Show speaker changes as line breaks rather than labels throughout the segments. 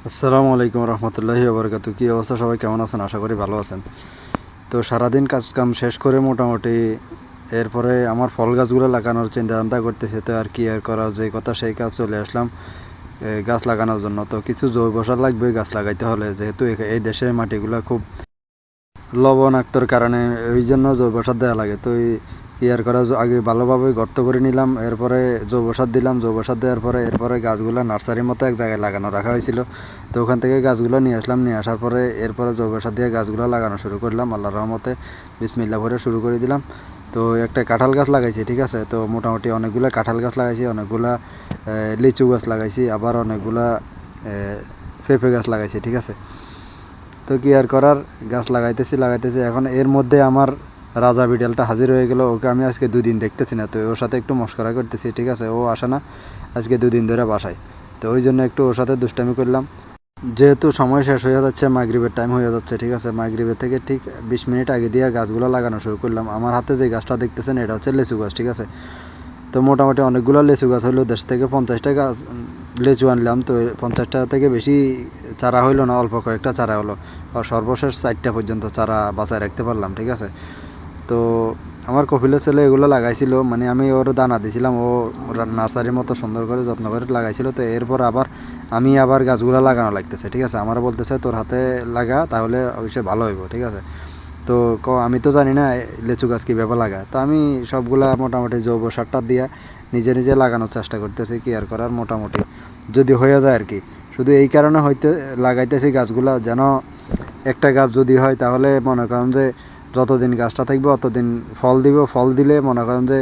আসসালামু আলাইকুম রহমতুল্লাহি ওবরকাতু। কী অবস্থা, সবাই কেমন আছেন? আশা করি ভালো আছেন। তো সারাদিন কাজকাম শেষ করে মোটামুটি এরপরে আমার ফল গাছগুলো লাগানোর চিন্তা করতেছে। তো আর কি আর করা, যে কথা সেই কাজ চলে আসলাম গাছ লাগানোর জন্য। তো কিছু জৈব সার লাগবে গাছ লাগাইতে হলে, যেহেতু এই দেশের মাটিগুলো খুব লবণাক্তর কারণে ওই জন্য জৈব সার দেওয়া লাগে। তো ইয়ার করা আগে ভালোভাবে গর্ত করে নিলাম, এরপরে জৈব সার দিলাম। জৈব সার দেওয়ার পরে এরপরে গাছগুলো নার্সারির মতো এক জায়গায় লাগানো রাখা হয়েছিল। তো ওখান থেকে গাছগুলো নিয়ে আসলাম, নিয়ে আসার পরে এরপরে জৈব সার দিয়ে গাছগুলো লাগানো শুরু করলাম। আল্লাহর রহমতে বিসমিল্লাহ ভরে শুরু করে দিলাম। তো একটা কাঁঠাল গাছ লাগাইছি, ঠিক আছে। তো মোটামুটি অনেকগুলো কাঁঠাল গাছ লাগাইছি, অনেকগুলা লিচু গাছ লাগাইছি, আবার অনেকগুলা পেঁপে গাছ লাগাইছি, ঠিক আছে। তো কি আর করার, গাছ লাগাইতেছি। এখন এর মধ্যে আমার রাজা বিড়ালটা হাজির হয়ে গেল। ওকে আমি আজকে 2 দিন দেখতেছি না, তো ওর সাথে একটু মশকরা করতেছি, ঠিক আছে। ও আসে না আজকে 2 দিন ধরে বাসায়। তো ওই জন্য একটু ওর সাথে দুষ্টামি করলাম। যেহেতু সময় শেষ হয়ে যাচ্ছে, মাগরিবের টাইম হয়ে যাচ্ছে, ঠিক আছে। মাগরিবের থেকে ঠিক 20 মিনিট আগে দিয়ে গাছগুলো লাগানো শুরু করলাম। আমার হাতে যে গাছটা দেখতেছেন এটা হচ্ছে লেচু গাছ, ঠিক আছে। তো মোটামুটি অনেকগুলো লেচু গাছ হলো, দেশ থেকে 50টা গাছ লেচু আনলাম। তো 50টা থেকে বেশি চারা হইলো না, অল্প কয়েকটা চারা হলো। আর সর্বশেষ 4টা পর্যন্ত চারা বাঁচায় রাখতে পারলাম, ঠিক আছে। তো আমার কপিলের ছেলে এগুলো লাগাইছিল, মানে আমি ওর দানা দিয়েছিলাম, ও নার্সারির মতো সুন্দর করে যত্ন করে লাগাইছিল। তো এরপর আমি আবার গাছগুলো লাগানো লাগতেছে, ঠিক আছে। আমার বলতেছে তোর হাতে লাগা, তাহলে অবশ্যই ভালো হইব, ঠিক আছে। তো আমি তো জানি না লেচু গাছ কীভাবে লাগায়। তো আমি সবগুলা মোটামুটি জৈব সারটা দিয়ে নিজে নিজে লাগানোর চেষ্টা করতেছি, কি আর করার। মোটামুটি যদি হয়ে যায় আর কি, শুধু এই কারণে লাগাইতেছি গাছগুলা, যেন একটা গাছ যদি হয় তাহলে মনে করেন যে যতদিন গাছটা থাকবে অতদিন ফল দিব। ফল দিলে মনে করেন যে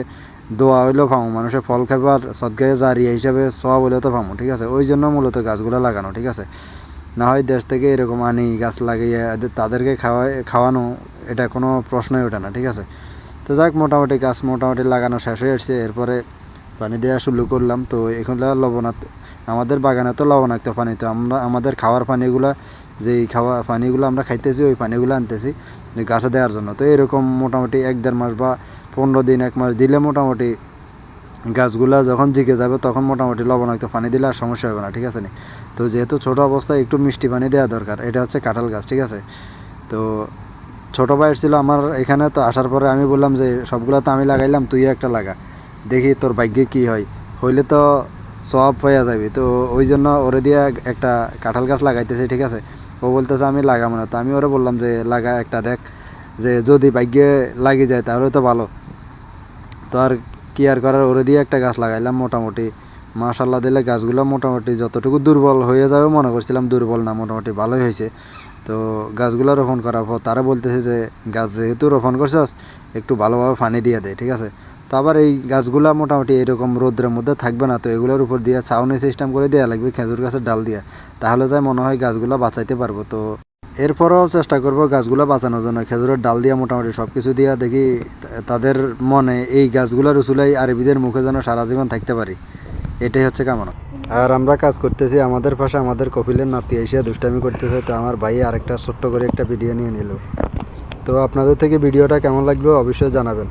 দোয়া হইলেও পামো, মানুষের ফল খাবার সদগায়ে জারিয়া হিসাবে সওয়াব হইলেও তো পামো, ঠিক আছে। ওই জন্য মূলত গাছগুলো লাগানো, ঠিক আছে। না হয় দেশ থেকে এরকম আনি গাছ লাগিয়ে তাদেরকে খাওয়ানো, এটা কোনো প্রশ্নই ওঠে না, ঠিক আছে। তো যাক, মোটামুটি গাছ মোটামুটি লাগানো শেষ হয়ে আসছে। এরপরে পানি দেওয়া শুরু করলাম। তো এখন আমাদের বাগানে তো লবণাক্ত পানি, তো আমরা আমাদের খাওয়ার পানিগুলো, যেই পানিগুলো আমরা খাইতেছি ওই পানিগুলো আনতেছি গাছে দেওয়ার জন্য। তো এরকম মোটামুটি 1-1.5 মাস বা 15 দিন 1 মাস দিলে মোটামুটি গাছগুলা যখন জিকে যাবে তখন মোটামুটি লবণাক্ত পানি দিলে আর সমস্যা হবে না, ঠিক আছে নি। তো যেহেতু ছোটো অবস্থায় একটু মিষ্টি পানি দেওয়া দরকার। এটা হচ্ছে কাঁঠাল গাছ, ঠিক আছে। তো ছোটো ভাই ছিল আমার এখানে, তো আসার পরে আমি বললাম যে সবগুলো তো আমি লাগাইলাম, তুইও একটা লাগা, দেখি তোর ভাগ্যে কী হয়, হইলে তো সব হয়ে যাবে। তো ওই জন্য ওরে দিয়ে একটা কাঁঠাল গাছ লাগাইতেছে, ঠিক আছে। ও বলতেছে আমি লাগাবো না। তো আমি ওরে বললাম যে লাগা একটা, দেখ যে যদি ভাগ্যে লাগি যায় তাহলে তো ভালো। তো আর কি আর করার, ওরে দিয়ে একটা গাছ লাগাইলাম। মোটামুটি মাশাল্লাহ দিলে গাছগুলো মোটামুটি যতটুকু দুর্বল হয়ে যাবে মনে করছিলাম, দুর্বল না, মোটামুটি ভালোই হয়েছে। তো গাছগুলো রোপণ করার পর তারা বলতেছে যে গাছ যেহেতু রোপণ করছস একটু ভালোভাবে পানি দিয়ে দেয়, ঠিক আছে। তো আবার এই গাছগুলো মোটামুটি এরকম রোদ্রের মধ্যে থাকবে না, তো এগুলোর উপর দিয়ে ছাউনি সিস্টেম করে দেওয়া লাগবে খেজুর গাছের ডাল দিয়ে, তাহলে যায় মনে হয় গাছগুলো বাঁচাইতে পারবো। তো এরপরেও চেষ্টা করব গাছগুলো বাঁচানোর জন্য, খেজুরের ডাল দিয়ে মোটামুটি সব কিছু দিয়ে দেখি তাদের মনে এই গাছগুলোর উসুলাই আরবিদের মুখে যেন সারা জীবন থাকতে পারি, এটাই হচ্ছে কামনা। আর আমরা কাজ করতেছি, আমাদের পাশে আমাদের কপিলের নাতি এসে দুষ্টামি করতেছে। তো আমার ভাই আরেকটা ছোট্ট করে একটা ভিডিও নিয়ে নিল। তো আপনাদের থেকে ভিডিওটা কেমন লাগবে অবশ্যই জানাবেন।